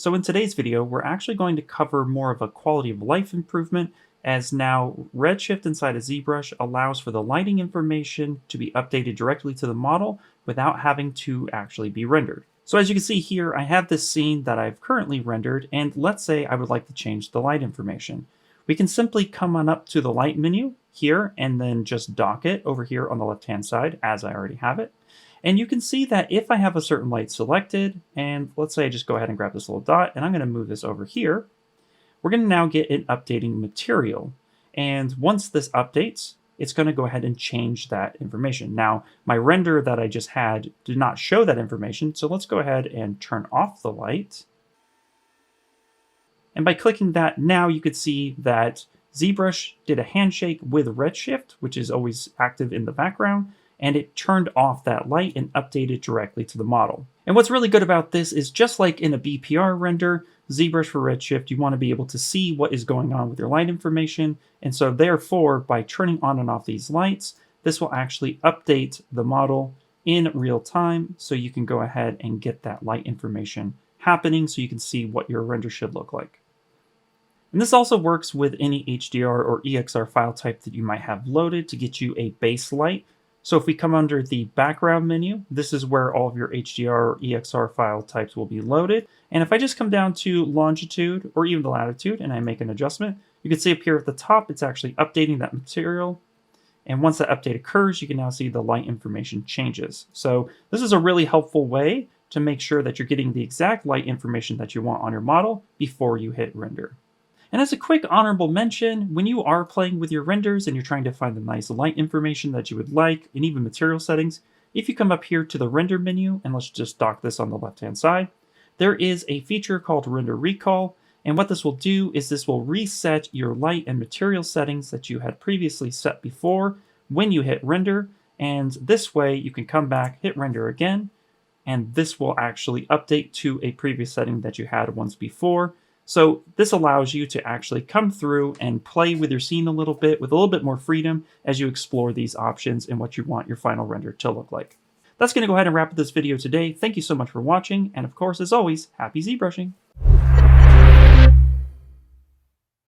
So in today's video, we're actually going to cover more of a quality of life improvement, as now Redshift inside of ZBrush allows for the lighting information to be updated directly to the model without having to actually be rendered. So as you can see here, I have this scene that I've currently rendered, and let's say I would like to change the light information. We can simply come on up to the light menu here and then just dock it over here on the left-hand side as I already have it. And you can see that if I have a certain light selected, and let's say I just go ahead and grab this little dot, and I'm going to move this over here, we're going to now get an updating material. And once this updates, it's going to go ahead and change that information. Now, my render that I just had did not show that information, so let's go ahead and turn off the light. And by clicking that, now you could see that ZBrush did a handshake with Redshift, which is always active in the background, and it turned off that light and updated directly to the model. And what's really good about this is, just like in a BPR render, ZBrush for Redshift, you want to be able to see what is going on with your light information. And so therefore, by turning on and off these lights, this will actually update the model in real time, so you can go ahead and get that light information happening so you can see what your render should look like. And this also works with any HDR or EXR file type that you might have loaded to get you a base light. So if we come under the background menu, this is where all of your HDR or EXR file types will be loaded. And if I just come down to longitude or even the latitude and I make an adjustment, you can see up here at the top, it's actually updating that material. And once that update occurs, you can now see the light information changes. So this is a really helpful way to make sure that you're getting the exact light information that you want on your model before you hit render. And as a quick honorable mention, when you are playing with your renders and you're trying to find the nice light information that you would like, and even material settings, if you come up here to the render menu, and let's just dock this on the left-hand side, there is a feature called Render Recall, and what this will do is this will reset your light and material settings that you had previously set before when you hit render, and this way you can come back, hit render again, and this will actually update to a previous setting that you had once before. So this allows you to actually come through and play with your scene a little bit with a little bit more freedom as you explore these options and what you want your final render to look like. That's going to go ahead and wrap up this video today. Thank you so much for watching, and of course, as always, happy ZBrushing!